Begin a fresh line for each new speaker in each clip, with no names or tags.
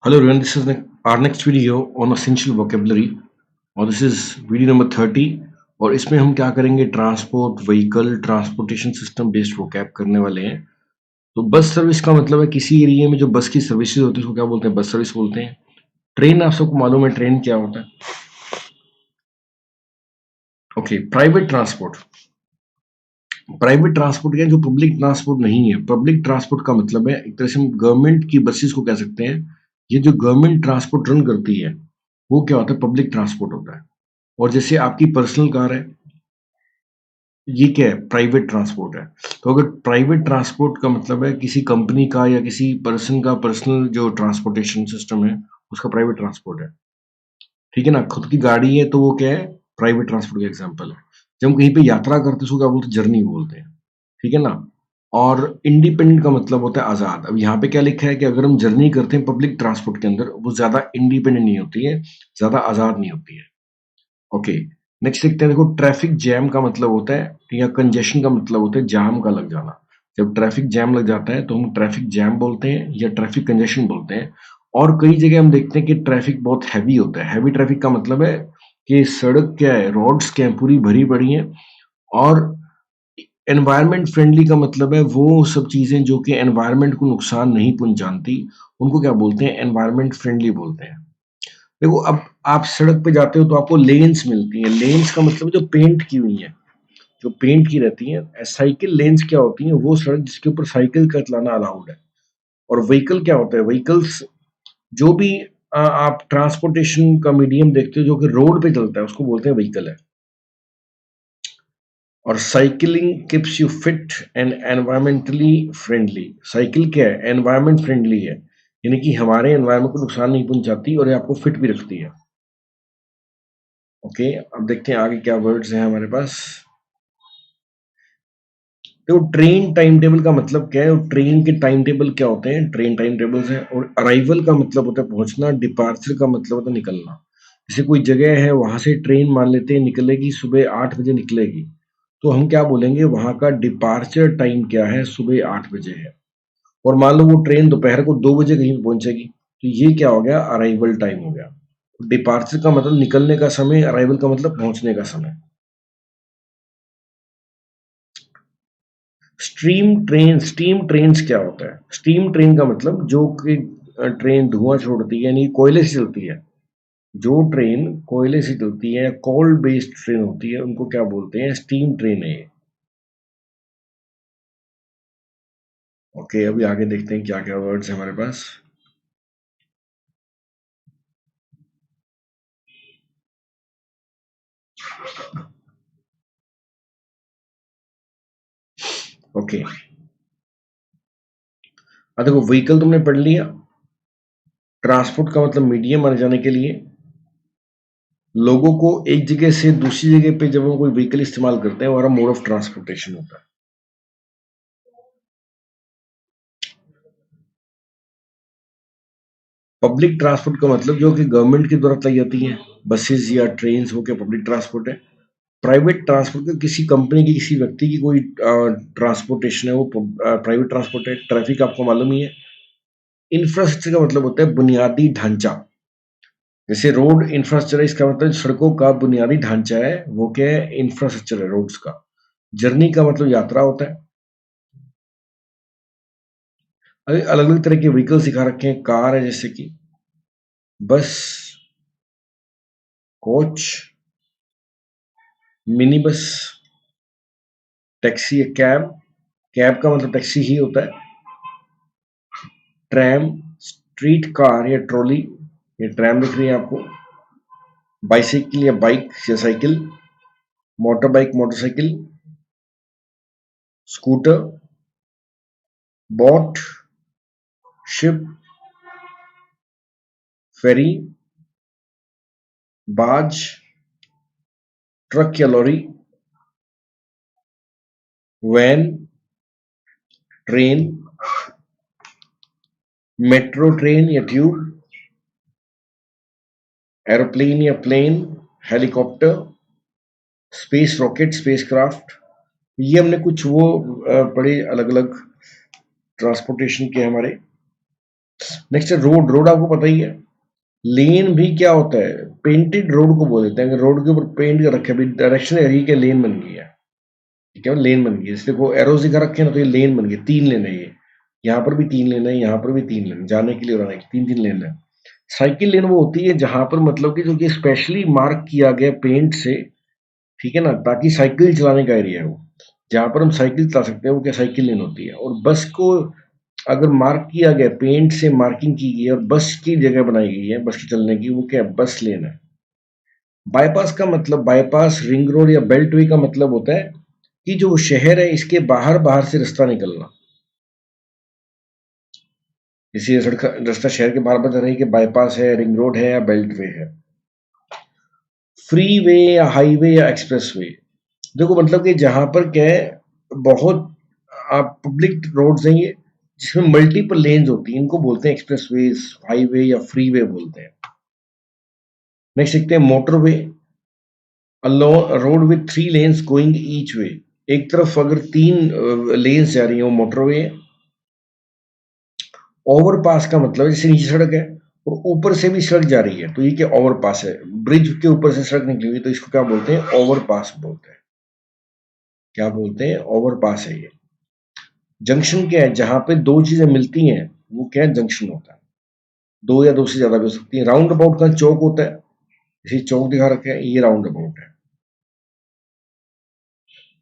Hello everyone, this is our next video on essential vocabulary और this is video number 30 और इसमें हम क्या करेंगे transport vehicle transportation system based vocab करने वाले हैं। तो बस सर्विस का मतलब है किसी एरिया में जो बस की सर्विसेज होती है उसको क्या बोलते हैं, बस सर्विस बोलते हैं। ट्रेन आप सबको मालूम है ट्रेन क्या होता है। ओके, प्राइवेट ट्रांसपोर्ट क्या है, जो पब्लिक ट्रांसपोर्ट नहीं है। पब्लिक ट्रांसपोर्ट का मतलब है एक तरह से हम गवर्नमेंट की बसेस को कह सकते हैं। ये जो गवर्नमेंट ट्रांसपोर्ट रन करती है वो क्या होता है, पब्लिक ट्रांसपोर्ट होता है। और जैसे आपकी पर्सनल कार है, ये क्या है, प्राइवेट ट्रांसपोर्ट है। तो अगर प्राइवेट ट्रांसपोर्ट का मतलब है किसी कंपनी का या किसी पर्सन का पर्सनल जो ट्रांसपोर्टेशन सिस्टम है उसका प्राइवेट ट्रांसपोर्ट है, ठीक है ना। खुद की गाड़ी है तो वो क्या है, प्राइवेट ट्रांसपोर्ट का एग्जाम्पल है। जब हम कहीं पे यात्रा करते हैं उसको क्या बोलते हैं, जर्नी बोलते हैं, ठीक है ना। और इंडिपेंडेंट का मतलब होता है आजाद। अब यहाँ पे क्या लिखा है कि अगर हम जर्नी करते हैं पब्लिक ट्रांसपोर्ट के अंदर वो ज्यादा इंडिपेंडेंट नहीं होती है, ज्यादा आजाद नहीं होती है। ओके, नेक्स्ट देखते हैं। देखो, ट्रैफिक जैम का मतलब होता है या कंजेशन का मतलब होता है जाम का लग जाना। जब ट्रैफिक जैम लग जाता है तो हम ट्रैफिक जैम बोलते हैं या ट्रैफिक कंजेशन बोलते हैं। और कई जगह हम देखते हैं कि ट्रैफिक बहुत हैवी होता है। हैवी ट्रैफिक का मतलब है कि सड़क क्या है, रोड्स क्या है, पूरी भरी पड़ी है। और एनवायरनमेंट फ्रेंडली का मतलब है वो सब चीजें जो कि एनवायरनमेंट को नुकसान नहीं पहुंचाती, उनको क्या बोलते हैं, एनवायरनमेंट फ्रेंडली बोलते हैं। देखो, अब आप सड़क पे जाते हो तो आपको लेन्स मिलती हैं। लेन्स का मतलब जो पेंट की हुई है, जो पेंट की रहती है। साइकिल लेन्स क्या होती है, वो सड़क जिसके ऊपर साइकिल का चलाना अलाउड है। और व्हीकल क्या होता है, व्हीकल्स जो भी आप ट्रांसपोर्टेशन का मीडियम देखते हो जो कि रोड पे चलता है उसको बोलते हैं व्हीकल है। और cycling keeps you fit and environmentally friendly. Cycle क्या है, एनवायरमेंट फ्रेंडली है, यानी कि हमारे एनवायरमेंट को नुकसान नहीं पहुंचाती और ये आपको फिट भी रखती है। ओके, अब देखते हैं आगे क्या वर्ड्स हैं हमारे पास। देखो, ट्रेन टाइम टेबल का मतलब क्या है, और ट्रेन के टाइम टेबल क्या होते हैं, ट्रेन टाइम टेबल्स हैं। और अराइवल का मतलब होता है पहुंचना, डिपार्चर का मतलब होता है निकलना। जैसे कोई जगह है वहां से ट्रेन मान लेते हैं निकलेगी सुबह 8 बजे निकलेगी, तो हम क्या बोलेंगे, वहां का डिपार्चर टाइम क्या है, सुबह 8 बजे है। और मान लो वो ट्रेन दोपहर को 2 बजे कहीं पे पहुंचेगी, तो ये क्या हो गया, अराइवल टाइम हो गया। डिपार्चर का मतलब निकलने का समय, अराइवल का मतलब पहुंचने का समय। स्टीम ट्रेन्स क्या होता है, स्टीम ट्रेन का मतलब जो कि ट्रेन धुआं छोड़ती है, यानी कोयले से चलती है। जो ट्रेन कोयले से चलती है, कोल बेस्ड ट्रेन होती है, उनको क्या बोलते हैं, स्टीम ट्रेन है ये। ओके, अभी आगे देखते हैं क्या क्या वर्ड्स है हमारे पास। ओके, अब देखो, व्हीकल तुमने पढ़ लिया। ट्रांसपोर्ट का मतलब मीडियम आने जाने के लिए लोगों को एक जगह से दूसरी जगह पे जब हम कोई व्हीकल इस्तेमाल करते हैं, हमारा मोड ऑफ ट्रांसपोर्टेशन होता है। पब्लिक ट्रांसपोर्ट का मतलब जो कि गवर्नमेंट के द्वारा चलाई जाती है, बसेस या ट्रेन हो के पब्लिक ट्रांसपोर्ट है। प्राइवेट ट्रांसपोर्ट का किसी कंपनी की, किसी व्यक्ति की कोई ट्रांसपोर्टेशन है, वो प्राइवेट ट्रांसपोर्ट है। ट्रैफिक आपको मालूम ही है। इंफ्रास्ट्रक्चर का मतलब होता है बुनियादी ढांचा। जैसे रोड इंफ्रास्ट्रक्चर है, इसका मतलब सड़कों का बुनियादी ढांचा है, वो क्या है, इंफ्रास्ट्रक्चर है रोड्स का। जर्नी का मतलब यात्रा होता है। अलग अलग तरह के व्हीकल सिखा रखे हैं। कार है जैसे कि bus, coach, mini bus, taxi है, कैब। कैब का मतलब टैक्सी ही होता है। ट्रैम, स्ट्रीट कार या ट्रॉली, ये ट्रैम दिख रही है आपको। बाइसाइकिल या बाइक या cycle, motor bike, motorcycle, scooter, boat, ship, ferry, barge, truck या lorry, van, train, metro train या ट्यूब, एरोप्लेन या plane, helicopter, space rocket, space craft. ये हमने कुछ वो पढ़े अलग अलग ट्रांसपोर्टेशन के हमारे। नेक्स्ट है रोड। रोड आपको पता ही है। लेन भी क्या होता है, पेंटेड रोड को बोल देते हैं। अगर रोड के ऊपर पेंट कर रखे, अभी डायरेक्शन एरिया के लेन बन गई है, ठीक है, लेन बन गई है। इसलिए को एरोज दिखा रखे हैं ना, तो ये लेन बन गई, 3 लेन है ये। यहाँ पर भी 3 लेन है, यहाँ पर भी 3 लेन, जाने के लिए और आने के 3-3 लेन है। साइकिल लेन वो होती है जहां पर मतलब कि जो कि स्पेशली मार्क किया गया पेंट से, ठीक है ना, ताकि साइकिल चलाने का एरिया है वो, जहां पर हम साइकिल चला सकते हैं, वो क्या साइकिल लेन होती है। और बस को अगर मार्क किया गया, पेंट से मार्किंग की गई है और बस की जगह बनाई गई है बस की चलने की, वो क्या है, बस लेन है। बाईपास का मतलब, बाईपास रिंग रोड या बेल्ट वे का मतलब होता है कि जो शहर है इसके बाहर बाहर से रास्ता निकलना। इसी सड़क रास्ता शहर के बाहर बता रही कि बाईपास है, रिंग रोड है या बेल्ट वे है। फ्री वे या हाईवे या एक्सप्रेस वे, देखो मतलब कि जहां पर क्या है, बहुत आप पब्लिक रोड्स हैं ये, जिसमें मल्टीपल लेन्स होती हैं, इनको बोलते हैं एक्सप्रेस वे, हाईवे या फ्री वे बोलते हैं। नेक्स्ट देखते हैं motorway. Road with 3 lanes going each way, एक तरफ अगर 3 लेन्स जा रही है वो मोटरवे है। ओवरपास का मतलब है जैसे नीचे सड़क है और ऊपर से भी सड़क जा रही है, तो ये क्या ओवरपास है। ब्रिज के ऊपर से सड़क निकली हुई, तो इसको क्या बोलते हैं, ओवरपास बोलते हैं। क्या बोलते हैं, ओवरपास है ये। जंक्शन क्या है, जहां पे 2 चीजें मिलती हैं वो क्या है, जंक्शन होता है। 2 या 2 से ज्यादा भी हो सकती है। राउंड अबाउट का चौक होता है, इसी चौक दिखा रखे हैं, ये राउंड अबाउट है।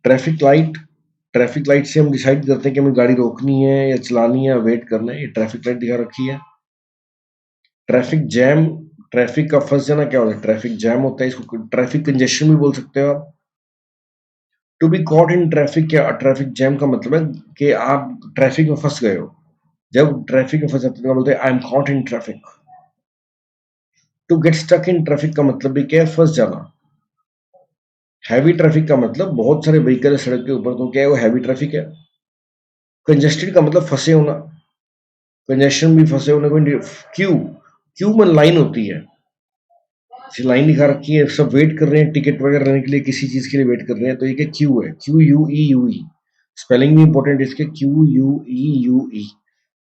ट्रैफिक लाइट, ट्रैफिक लाइट से हम डिसाइड करते हैं कि हमें गाड़ी रोकनी है या चलानी है या वेट करना है, ये ट्रैफिक लाइट दिखा रखी है। ट्रैफिक जैम, ट्रैफिक का फंस जाना क्या होता है, ट्रैफिक जैम होता है, इसको ट्रैफिक कंजेशन भी बोल सकते हो आप। To be caught in traffic, या ट्रैफिक जैम का मतलब है कि आप ट्रैफिक में फंस गए हो। जब ट्रैफिक में फंस जाते हैं तो बोलते हैं I am caught in traffic. To get stuck in traffic का मतलब भी क्या है, फंस जाना। हैवी ट्रैफिक का मतलब बहुत सारे व्हीकल है सड़क के ऊपर, तो क्या है, वो हैवी ट्रैफिक है। कंजेस्टेड का मतलब फंसे होना, कंजेशन भी फंसे होने को। क्यू, क्यू में लाइन होती है, लाइन दिखा रखी है, सब वेट कर रहे हैं टिकट वगैरह लेने के लिए, किसी चीज के लिए वेट कर रहे हैं, तो ये क्या क्यू है, क्यू यू ई यू ई। स्पेलिंग भी इंपॉर्टेंट है इसके, क्यू यू ई।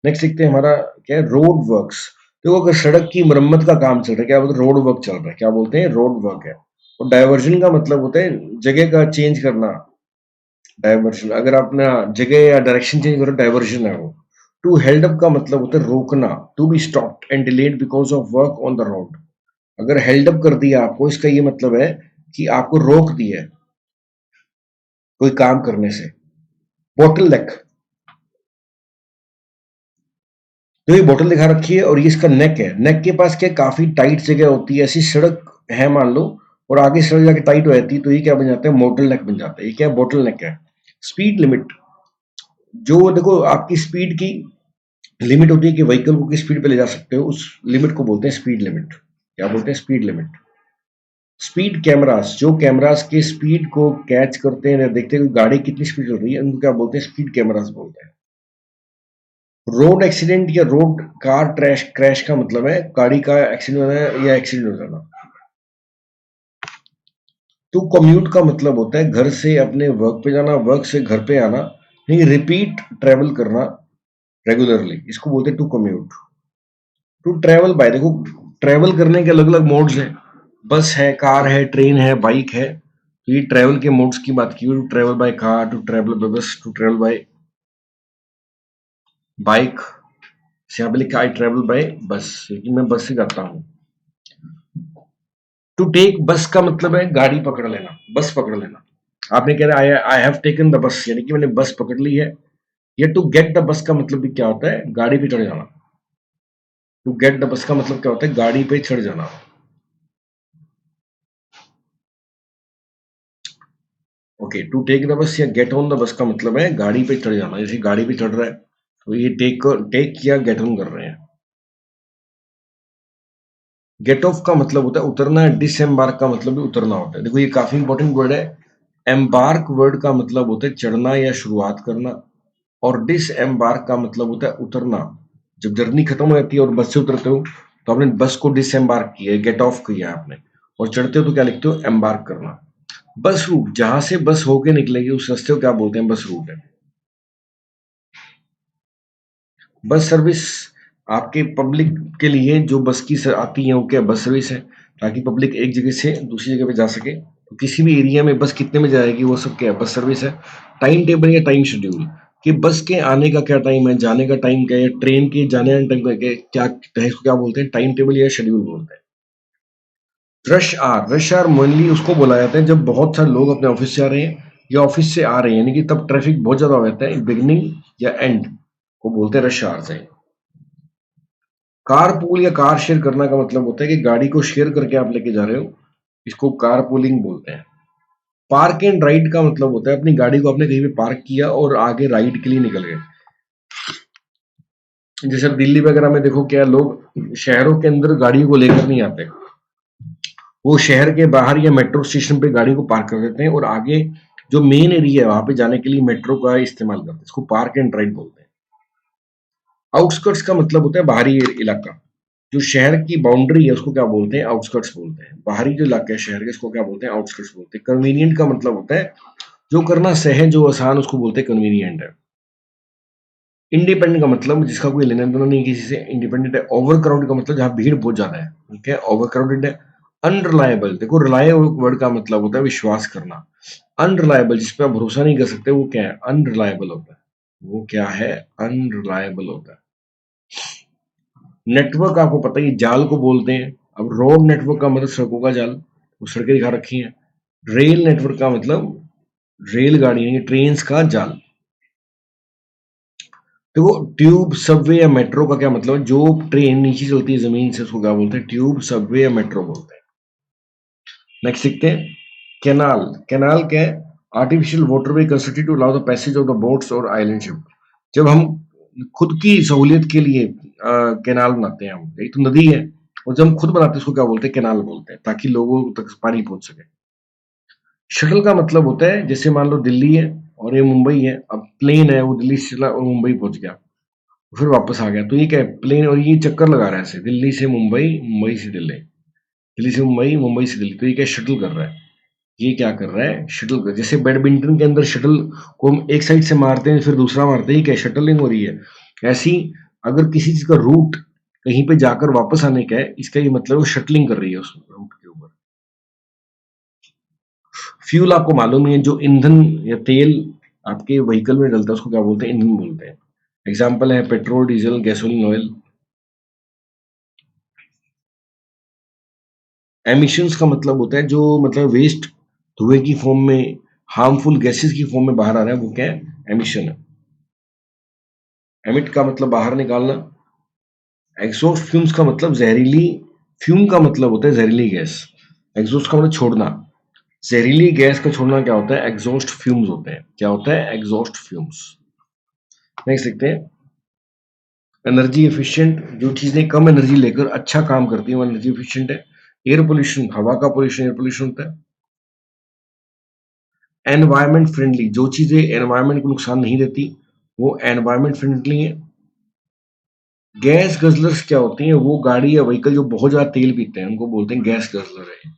नेक्स्ट देखते हैं हमारा क्या है, रोड वर्क्स। देखो अगर सड़क की मरम्मत का काम चल रहा है, क्या बोलते हैं, रोड वर्क चल रहा है, क्या बोलते हैं, रोड वर्क है। और डायवर्जन का मतलब होता है जगह का चेंज करना। डायवर्जन, अगर अपना जगह या डायरेक्शन चेंज करो, डायवर्जन है वो। टू हेल्ड अप का मतलब होता है रोकना। To be stopped and delayed because of work on the road, अगर हेल्ड अप कर दिया आपको, इसका ये मतलब है कि आपको रोक दिया है कोई काम करने से। बोटल नेक, तो ये बोतल दिखा रखी है और ये इसका नेक है। नेक के पास क्या, काफी टाइट जगह होती है, ऐसी सड़क है मान लो और आगे सड़क जाके टाइट हो जाती है, तो ये क्या बन जाता है, मोटल नेक बन जाता है। ये क्या है, बोटल नेक है। स्पीड लिमिट, जो देखो आपकी स्पीड की लिमिट होती है कि व्हीकल को किस स्पीड पे ले जा सकते हो, उस लिमिट को बोलते हैं स्पीड लिमिट। क्या बोलते हैं, स्पीड लिमिट। स्पीड कैमरास, जो कैमरास के स्पीड को कैच करते हैं, देखते हैं गाड़ी कितनी स्पीड चल रही है, उनको क्या बोलते हैं, स्पीड कैमरास बोलते हैं। रोड एक्सीडेंट या रोड कार क्रैश, क्रैश का मतलब है गाड़ी का एक्सीडेंट होना है या एक्सीडेंट हो जाना। टू कम्यूट का मतलब होता है घर से अपने वर्क पे जाना, वर्क से घर पे आना, नहीं रिपीट ट्रेवल करना रेगुलरली, इसको बोलते हैं to commute. To travel by, देखो ट्रेवल करने के अलग अलग मोड्स हैं, बस है, कार है, ट्रेन है, बाइक है, तो ये ट्रेवल के मोड्स की बात की। To travel by car, to travel by bus, to travel by bike. यहाँ पे लिखा आई ट्रेवल बाय बस, क्योंकि मैं बस से जाता हूँ। टू टेक बस का मतलब है गाड़ी पकड़ लेना, बस पकड़ लेना। आपने कह रहा I have taken the bus, यानी कि मैंने बस पकड़ ली है। या टू गेट द बस का मतलब भी क्या होता है, गाड़ी पे चढ़ जाना। टू गेट द बस का मतलब क्या होता है, गाड़ी पे चढ़ जाना। Okay, to take the bus या गेट ऑन द बस का मतलब है गाड़ी पे चढ़ जाना, जैसे गाड़ी पे चढ़ रहा है तो ये टेक या गेट ऑन कर रहे हैं। गेट ऑफ का मतलब होता है उतरना है, डिसएम्बार्क का मतलब भी उतरना होता है। देखो ये काफी इंपॉर्टेंट वर्ड है। एम्बार्क वर्ड का मतलब होता है चढ़ना या शुरुआत करना, और डिसएम्बार्क का मतलब होता है उतरना। जब जर्नी खत्म हो जाती है और बस से उतरते हो तो आपने बस को डिसएम्बार्क किया, गेट ऑफ किया आपने, और चढ़ते हो तो क्या लिखते हो, एम्बार्क करना। बस रूट, जहां से बस होके निकलेगी उस रास्ते को क्या बोलते हैं, बस रूट है। बस सर्विस, आपके पब्लिक के लिए जो बस की आती है वो क्या बस सर्विस है, ताकि पब्लिक एक जगह से दूसरी जगह पे जा सके। तो किसी भी एरिया में बस कितने में जाएगी वो सब क्या है, बस सर्विस है। टाइम टेबल या टाइम शेड्यूल कि बस के आने का क्या टाइम है, जाने का टाइम क्या है, ट्रेन के जाने का टाइम क्या है, इसको क्या बोलते हैं, टाइम टेबल या शेड्यूल बोलते हैं। रश आवर मेनली उसको बोला जाता है जब बहुत सारे लोग अपने ऑफिस से आ रहे हैं या ऑफिस से आ रहे हैं, यानी कि तब ट्रैफिक बहुत ज्यादा हो जाता है, बिगिनिंग या एंड को बोलते हैं रश आवर्स है। कार पूल या कार शेयर करना का मतलब होता है कि गाड़ी को शेयर करके आप लेके जा रहे हो, इसको कार पूलिंग बोलते हैं। पार्क एंड राइड का मतलब होता है अपनी गाड़ी को आपने कहीं पे पार्क किया और आगे राइड के लिए निकल गए। जैसे दिल्ली वगैरह में देखो क्या लोग शहरों के अंदर गाड़ियों को लेकर नहीं आते, वो शहर के बाहर या मेट्रो स्टेशन पे गाड़ी को पार्क कर देते हैं और आगे जो मेन एरिया है वहां पे जाने के लिए मेट्रो का इस्तेमाल करते हैं, इसको पार्क एंड राइड बोलते हैं। आउटस्कर्ट्स का मतलब होता है बाहरी इलाका, जो शहर की बाउंड्री है उसको क्या बोलते हैं, आउटस्कर्ट्स बोलते हैं। बाहरी जो इलाका है शहर के इसको क्या बोलते हैं, आउटस्कर्ट्स बोलते हैं। कन्वीनियंट का मतलब होता है जो करना सहज जो आसान उसको बोलते हैं कन्वीनियंट है। इंडिपेंडेंट का मतलब जिसका कोई लेना देना नहीं किसी से, इंडिपेंडेंट है। ओवर क्राउडेड का मतलब जहाँ भीड़ बहुत ज्यादा है, ठीक है, ओवर क्राउडेड है। अनरिलायबल, देखो रिलायबल वर्ड का मतलब होता है विश्वास करना। अनरिलायबल जिस पे आप भरोसा नहीं कर सकते वो क्या है, अनरिलायबल होता है। वो क्या है, अनरिलायबल होता है। नेटवर्क आपको पता ही है, जाल को बोलते हैं। अब रोड नेटवर्क का मतलब सड़कों का जाल, वो सड़कें दिखा रखी हैं। रेल नेटवर्क का मतलब रेलगाड़ी यानी ट्रेन का जाल। देखो ट्यूब सबवे या मेट्रो का क्या मतलब है, जो ट्रेन नीचे चलती है जमीन से उसको क्या बोलते हैं, ट्यूब सबवे या मेट्रो बोलते हैं। नेक्स्ट सीखते हैं कैनाल। कैनाल क्या है, artificial waterway constructed to allow the passage of the boats और आइलैंड शिप। जब हम खुद की सहूलियत के लिए कैनाल बनाते हैं, हम एक तो नदी है और जब हम खुद बनाते हैं उसको क्या बोलते हैं, कैनाल बोलते हैं, ताकि लोगों तक पानी पहुंच सके। शटल का मतलब होता है जैसे मान लो दिल्ली है और ये मुंबई है, अब प्लेन है वो दिल्ली से चला और मुंबई पहुंच गया, फिर वापस आ गया, तो ये क्या है, प्लेन, और ये चक्कर लगा रहा है ऐसे दिल्ली से मुंबई, मुंबई से दिल्ली, दिल्ली से मुंबई, मुंबई से दिल्ली, तो ये क्या शटल कर रहा है, ये क्या कर रहा है, शटल कर। जैसे बैडमिंटन के अंदर शटल को हम एक साइड से मारते हैं फिर दूसरा मारते हैं, ये क्या शटलिंग हो रही है। ऐसी अगर किसी चीज का रूट कहीं पे जाकर वापस आने का है, इसका ये मतलब वो शटलिंग कर रही है उस रूट के ऊपर। फ्यूल आपको मालूम ही है, जो ईंधन या तेल आपके व्हीकल में डलता है उसको क्या बोलते हैं, ईंधन बोलते हैं। एग्जाम्पल है petrol, diesel, gasoline, oil. Emissions का मतलब होता है जो मतलब वेस्ट, धुएं की फॉर्म में, हार्मफुल गैसेस की फॉर्म में बाहर आ रहा है, वो क्या है, एमिशन है। एमिट का मतलब बाहर निकालना। एग्जॉस्ट फ्यूम्स का मतलब जहरीली, फ्यूम का मतलब होता है जहरीली गैस, एग्जॉस्ट का मतलब छोड़ना। जहरीली गैस का छोड़ना क्या होता है, एग्जॉस्ट फ्यूम्स होते हैं। क्या होता है, एग्जॉस्ट फ्यूम्स। नेक्स्ट देखते हैं एनर्जी एफिशिएंट, जो चीजें कम एनर्जी लेकर अच्छा काम करती है वो एनर्जी एफिशिएंट है। एयर पोल्यूशन, हवा का पोल्यूशन एयर पोल्यूशन होता है। एनवायरमेंट फ्रेंडली, जो चीजें एनवायरमेंट को नुकसान नहीं देती वो एनवायरमेंट फ्रेंडली है। गैस गजलर्स क्या होती हैं, वो गाड़ी या व्हीकल जो बहुत ज्यादा तेल पीते हैं उनको बोलते हैं गैस गजलर है।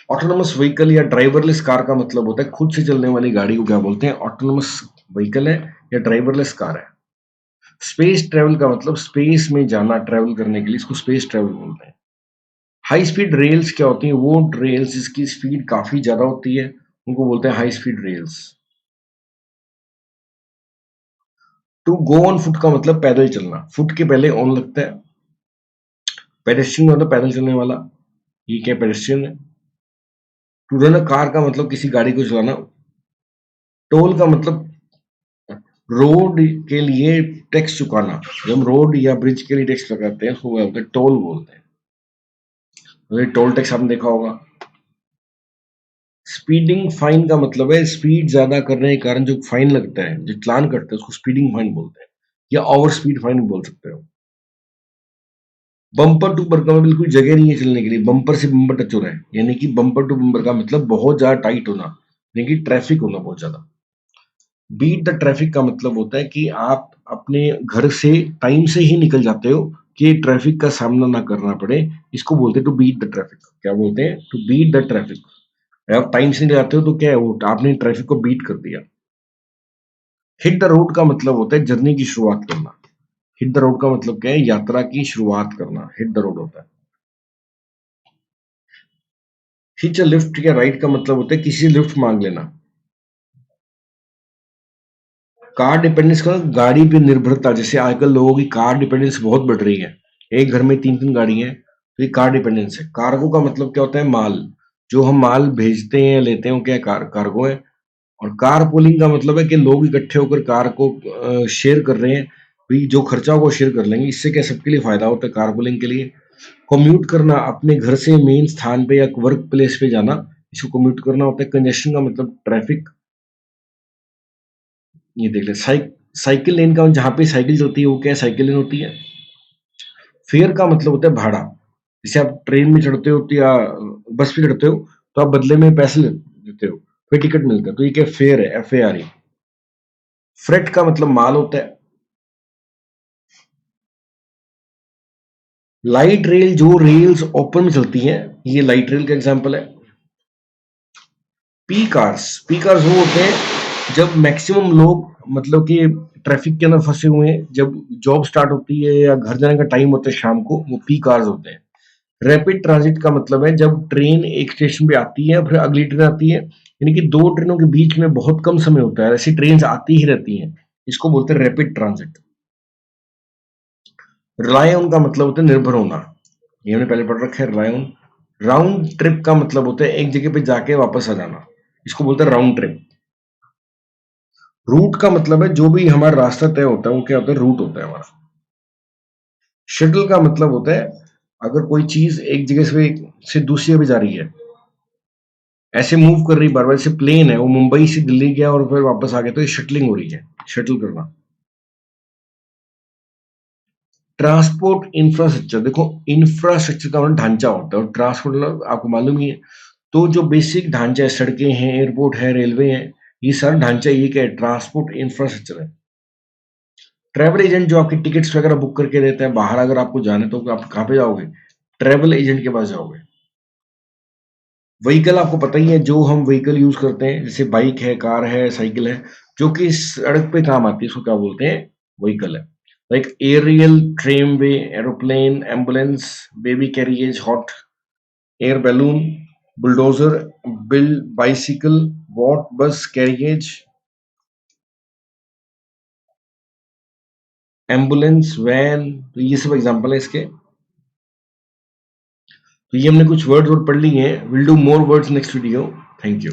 ऑटोनोमस व्हीकल या ड्राइवरलेस कार का मतलब होता है खुद से चलने वाली गाड़ी को क्या बोलते हैं, ऑटोनोमस व्हीकल है या ड्राइवरलेस कार है। स्पेस ट्रेवल का मतलब स्पेस में जाना, ट्रेवल करने के लिए, इसको स्पेस ट्रेवल बोलते हैं। हाई स्पीड रेल्स क्या होती हैं, वो रेल्स जिसकी स्पीड काफी ज्यादा होती है उनको बोलते हैं high speed rails. To go on foot का मतलब पैदल चलना, फुट के पहले ऑन लगता है। पेडेस्ट्रियन मतलब पैदल चलने वाला, ये क्या पेडेस्ट्रियन है। टू रन अ कार का मतलब किसी गाड़ी को चलाना। टोल का मतलब रोड के लिए टैक्स चुकाना, जब हम रोड या ब्रिज के लिए टैक्स लगाते हैं उसको बोलते हैं टोल बोलते हैं। तो टोल टैक्स आपने देखा होगा। स्पीडिंग फाइन का मतलब है स्पीड ज्यादा करने के कारण जो फाइन लगता है, जो चालान कटता है उसको स्पीडिंग फाइन बोलते हैं, या ओवर स्पीड फाइन बोल सकते हो। बम्पर टू बम्पर में बिल्कुल जगह नहीं है चलने के लिए, बम्पर से बम्पर टच हो रहा है, यानी कि बम्पर टू बम्पर का मतलब बहुत ज्यादा टाइट होना, यानी कि ट्रैफिक होना बहुत ज्यादा। बीट द ट्रैफिक का मतलब होता है कि आप अपने घर से टाइम से ही निकल जाते हो कि ट्रैफिक का सामना ना करना पड़े, इसको बोलते हैं टू बीट द ट्रैफिक। क्या बोलते हैं, टू बीट द ट्रैफिक। आप टाइम से निकल जाते हो तो क्या है, वो आपने ट्रैफिक को बीट कर दिया। हिट द रोड का मतलब होता है जर्नी की शुरुआत करना। हिट द रोड का मतलब क्या है? यात्रा की शुरुआत करना, हिट द रोड होता है। हिच अ लिफ्ट या राइड का मतलब होता है किसी लिफ्ट मांग लेना। कार डिपेंडेंस का गाड़ी पे निर्भरता, जैसे आजकल लोगों की कार डिपेंडेंस बहुत बढ़ रही है, एक घर में 3-3 गाड़ी है, तो ये कार डिपेंडेंस है। कार्गो का मतलब क्या होता है? माल, जो हम माल भेजते हैं लेते हैं वो क्या है? कार्गो है। और कार पूलिंग का मतलब है कि लोग इकट्ठे होकर कार को शेयर कर रहे हैं, भाई जो खर्चा होगा वो शेयर कर लेंगे, इससे क्या सबके लिए फायदा होता है कार पूलिंग के लिए। कम्यूट करना, अपने घर से मेन स्थान पे या वर्क प्लेस पे जाना, इसको कम्यूट करना होता है। कंजेशन का मतलब ट्रैफिक। ये देख ले, साइकिल लेन का जहाँ पे साइकिल चलती है वो क्या है? साइकिल लेन होती है। फेयर का मतलब होता है भाड़ा, जैसे आप ट्रेन में चढ़ते हो या बस पे चढ़ते हो तो आप बदले में पैसे देते हो, फिर टिकट मिलता है, तो ये क्या? फेयर है, FARE। फ्रेट का मतलब माल होता है। लाइट रेल, जो रेल्स ओपन में चलती हैं, ये लाइट रेल का एग्जांपल है। पी कार्स वो होते हैं जब मैक्सिमम लोग, मतलब कि ट्रैफिक के अंदर फंसे हुए हैं, जब जॉब स्टार्ट होती है या घर जाने का टाइम होता है शाम को, वो पी कार्स होते हैं। रैपिड ट्रांजिट का मतलब है जब ट्रेन एक स्टेशन पे आती है फिर अगली ट्रेन आती है, यानी कि दो ट्रेनों के बीच में बहुत कम समय होता है, ऐसी ट्रेन आती ही रहती हैं, इसको बोलते हैं रैपिड ट्रांजिट। रिलाय ऑन का मतलब होता है निर्भर होना, ये हमने पहले पढ़ रखा है, रिलाय ऑन। राउंड ट्रिप का मतलब होता है एक जगह पे जाके वापस आ जाना, इसको बोलते हैं राउंड ट्रिप। रूट का मतलब है जो भी हमारा रास्ता तय होता है वो क्या होता है? रूट होता है हमारा। शटल का मतलब होता है अगर कोई चीज एक जगह से दूसरी जगह जा रही है, ऐसे मूव कर रही बार बार, जैसे प्लेन है वो मुंबई से दिल्ली गया और फिर वापस आ गया, तो ये शटलिंग हो रही है, शटल करना। ट्रांसपोर्ट इंफ्रास्ट्रक्चर, देखो इंफ्रास्ट्रक्चर का मतलब ढांचा होता है, और ट्रांसपोर्ट मतलब आपको मालूम ही है, तो जो बेसिक ढांचा है, सड़कें हैं, एयरपोर्ट है, रेलवे है, ये सारा ढांचा ये क्या है? ट्रांसपोर्ट इंफ्रास्ट्रक्चर है। ट्रैवल एजेंट जो आपकी टिकट्स वगैरह बुक करके देता है, बाहर अगर आपको जाना है तो आप कहाँ पे जाओगे? ट्रैवल एजेंट के पास जाओगे। व्हीकल आपको पता ही है, जो हम व्हीकल यूज करते हैं, जैसे बाइक है, कार है, साइकिल है, जो कि सड़क पे काम आती है, उसको क्या बोलते हैं? व्हीकल है। Like aerial, tramway, aeroplane, ambulance, baby carriage, hot air balloon, bulldozer, bill, bicycle, boat, bus, carriage, ambulance, van, तो ये सब एग्जांपल है इसके। तो ये हमने कुछ वर्ड्स और पढ़ लिए हैं, will do more words next video. Thank you.